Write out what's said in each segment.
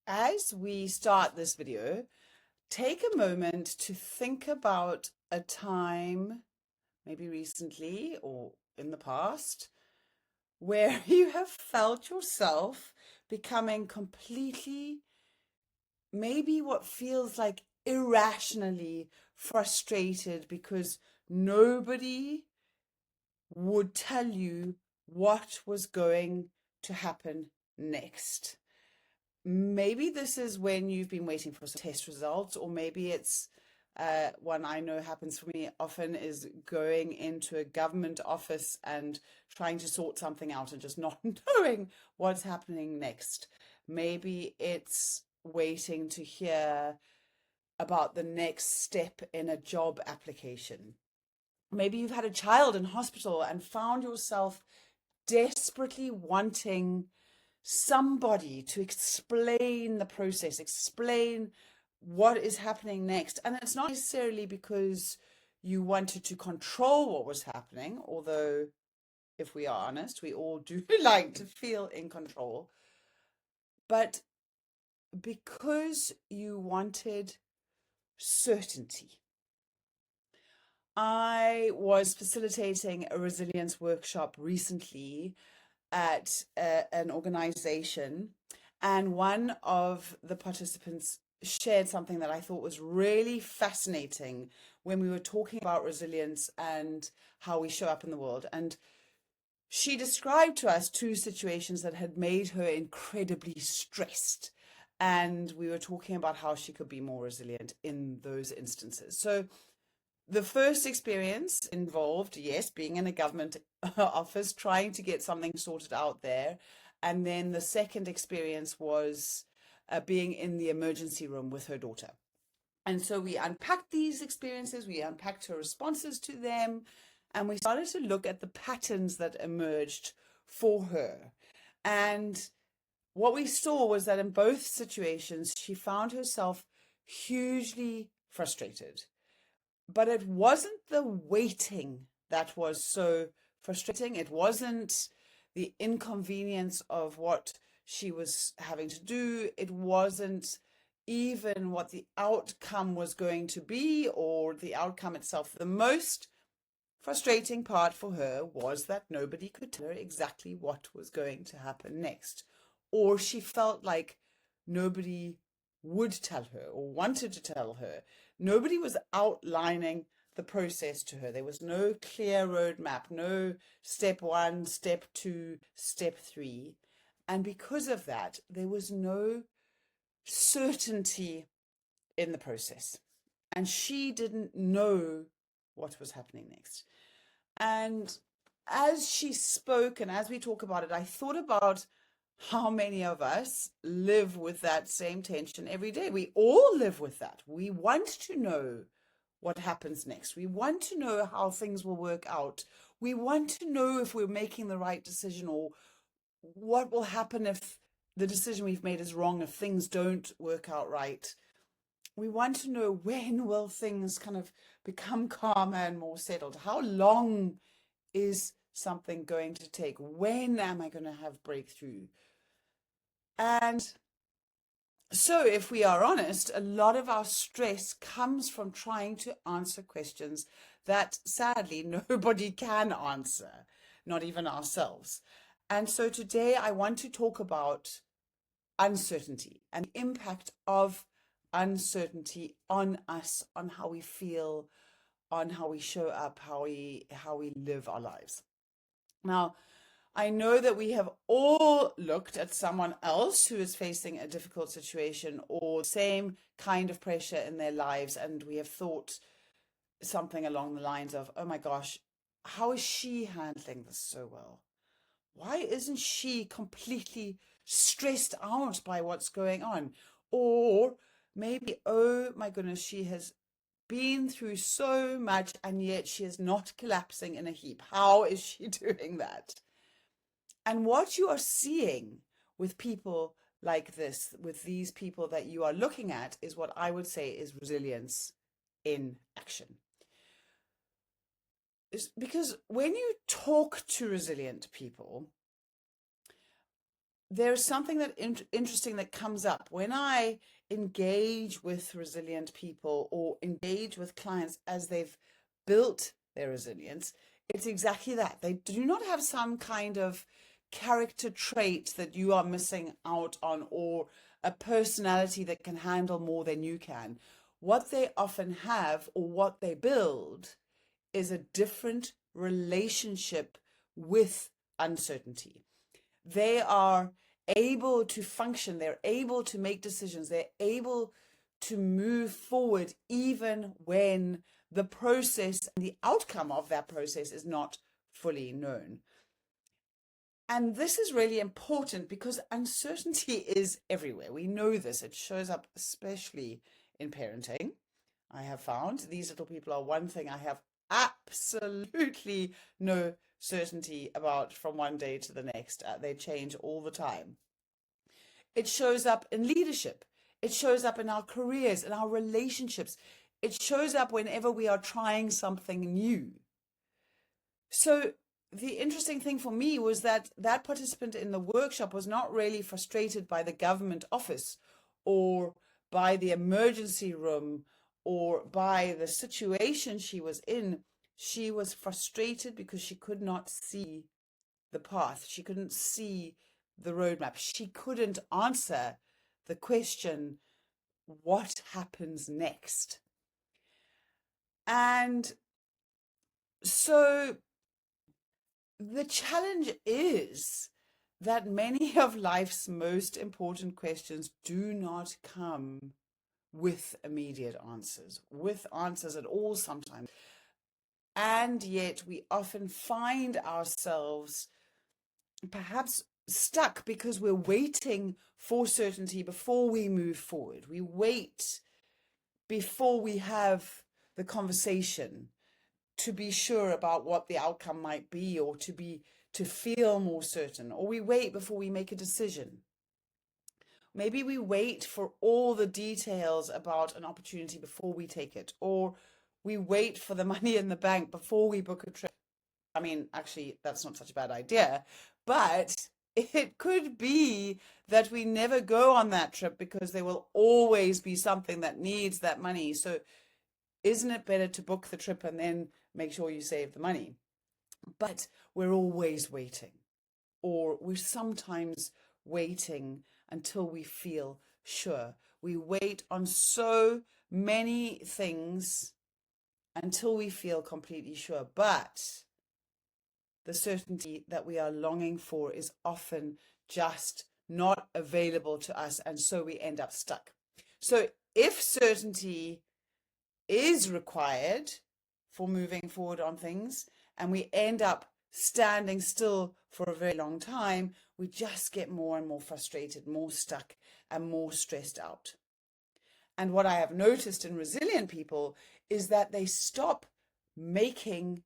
As we start this video, take a moment to think about a time, maybe recently or in the past, where you have felt yourself becoming completely, maybe what feels like irrationally frustrated because nobody would tell you what was going to happen next. Maybe this is when you've been waiting for some test results, or maybe it's one I know happens for me often is going into a government office and trying to sort something out and just not knowing what's happening next. Maybe it's waiting to hear about the next step in a job application. Maybe you've had a child in hospital and found yourself desperately wanting somebody to explain the process, explain what is happening next. And it's not necessarily because you wanted to control what was happening, although, if we are honest, we all do like to feel in control, but because you wanted certainty. I was facilitating a resilience workshop recently at an organization, and one of the participants shared something that I thought was really fascinating when we were talking about resilience and how we show up in the world. And she described to us two situations that had made her incredibly stressed. And we were talking about how she could be more resilient in those instances. So the first experience involved, yes, being in a government office, trying to get something sorted out there. And then the second experience was being in the emergency room with her daughter. And so we unpacked these experiences, we unpacked her responses to them, and we started to look at the patterns that emerged for her. And what we saw was that in both situations, she found herself hugely frustrated. But it wasn't the waiting that was so frustrating. It wasn't the inconvenience of what she was having to do. It wasn't even what the outcome was going to be or the outcome itself. The most frustrating part for her was that nobody could tell her exactly what was going to happen next. Or she felt like nobody would tell her or wanted to tell her. Nobody was outlining the process to her. There was no clear roadmap, no step one, step two, step three. And because of that, there was no certainty in the process. And she didn't know what was happening next. And as she spoke and as we talk about it, I thought about how many of us live with that same tension every day. We all live with that. We want to know what happens next. We want to know how things will work out. We want to know if we're making the right decision or what will happen if the decision we've made is wrong, if things don't work out right. We want to know when will things kind of become calmer and more settled. How long is something going to take? When am I going to have breakthrough? And so, if we are honest, a lot of our stress comes from trying to answer questions that sadly nobody can answer, not even ourselves. And so, today I want to talk about uncertainty and the impact of uncertainty on us, on how we feel, on how we show up, how we live our lives. Now, I know that we have all looked at someone else who is facing a difficult situation or same kind of pressure in their lives, and we have thought something along the lines of, oh my gosh, how is she handling this so well? Why isn't she completely stressed out by what's going on? Or maybe, oh my goodness, she has been through so much and yet she is not collapsing in a heap. How is she doing that? And what you are seeing with people like this, with these people that you are looking at, is what I would say is resilience in action. Because when you talk to resilient people, there's something that interesting that comes up when I engage with resilient people or engage with clients as they've built their resilience. It's exactly that. They do not have some kind of character trait that you are missing out on or a personality that can handle more than you can. What they often have or what they build is a different relationship with uncertainty. They are able to function, they're able to make decisions, they're able to move forward even when the process and the outcome of that process is not fully known. And this is really important because uncertainty is everywhere. We know this. It shows up especially in parenting. I have found these little people are one thing I have absolutely no certainty about from one day to the next. They change all the time. It shows up in leadership. It shows up in our careers, in our relationships. It shows up whenever we are trying something new. So the interesting thing for me was that that participant in the workshop was not really frustrated by the government office or by the emergency room or by the situation she was in. She was frustrated because she could not see the path. She couldn't see the roadmap. She couldn't answer the question, what happens next? And so the challenge is that many of life's most important questions do not come with immediate answers, with answers at all sometimes. And yet we often find ourselves perhaps stuck because we're waiting for certainty before we move forward. We wait before we have the conversation to be sure about what the outcome might be or to feel more certain, or we wait before we make a decision. Maybe we wait for all the details about an opportunity before we take it, or we wait for the money in the bank before we book a trip. I mean, actually, that's not such a bad idea, but it could be that we never go on that trip because there will always be something that needs that money. So isn't it better to book the trip and then make sure you save the money? But we're always waiting, or we're sometimes waiting until we feel sure. We wait on so many things until we feel completely sure. But the certainty that we are longing for is often just not available to us, and so we end up stuck. So if certainty is required for moving forward on things, and we end up standing still for a very long time, we just get more and more frustrated, more stuck, and more stressed out. And what I have noticed in resilient people is that they stop making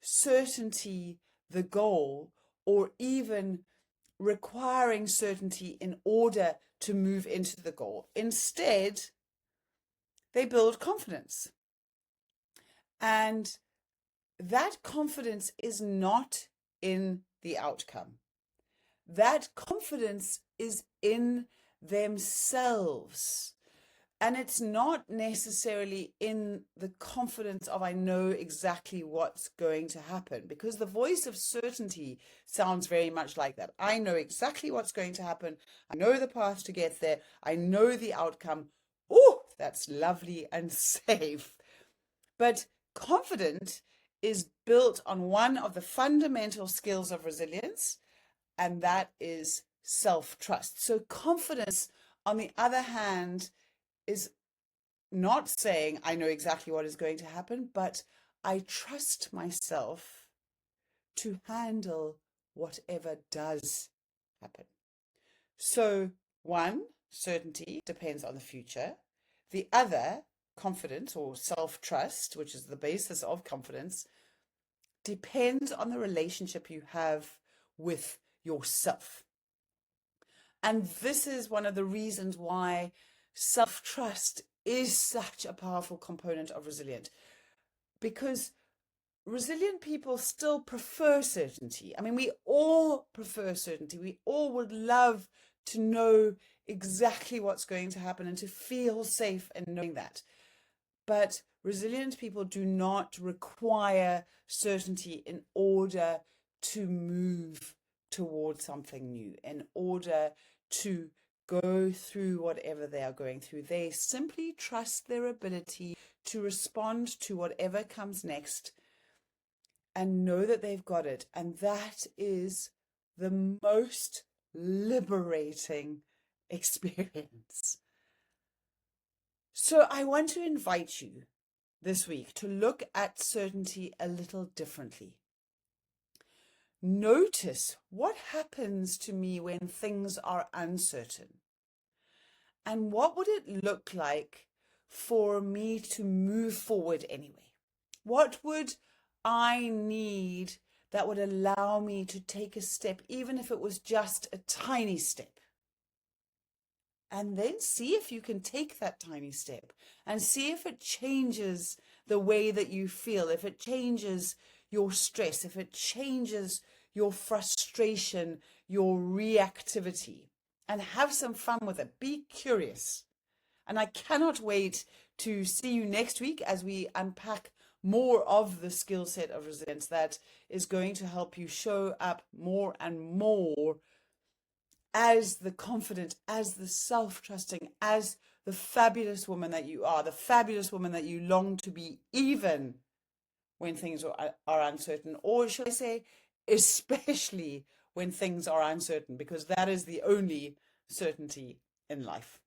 certainty the goal, or even requiring certainty in order to move into the goal. Instead, they build confidence. And that confidence is not in the outcome. That confidence is in themselves. And it's not necessarily in the confidence of, I know exactly what's going to happen, because the voice of certainty sounds very much like that. I know exactly what's going to happen. I know the path to get there. I know the outcome. Oh, that's lovely and safe. But confidence is built on one of the fundamental skills of resilience, and that is self-trust. So confidence, on the other hand, is not saying I know exactly what is going to happen, but I trust myself to handle whatever does happen. So one, certainty depends on the future. The other, confidence or self-trust, which is the basis of confidence, depends on the relationship you have with yourself. And this is one of the reasons why self-trust is such a powerful component of resilience, because resilient people still prefer certainty. I mean, we all prefer certainty. We all would love to know exactly what's going to happen and to feel safe in knowing that. But resilient people do not require certainty in order to move towards something new, in order to go through whatever they are going through. They simply trust their ability to respond to whatever comes next and know that they've got it. And that is the most liberating experience. So I want to invite you this week to look at certainty a little differently. Notice what happens to me when things are uncertain. And what would it look like for me to move forward anyway? What would I need that would allow me to take a step, even if it was just a tiny step? And then see if you can take that tiny step and see if it changes the way that you feel, if it changes your stress, if it changes your frustration, your reactivity, and have some fun with it. Be curious. And I cannot wait to see you next week as we unpack more of the skill set of resilience that is going to help you show up more and more as the confident, as the self-trusting, as the fabulous woman that you are, the fabulous woman that you long to be, even when things are uncertain, or should I say, especially when things are uncertain, because that is the only certainty in life.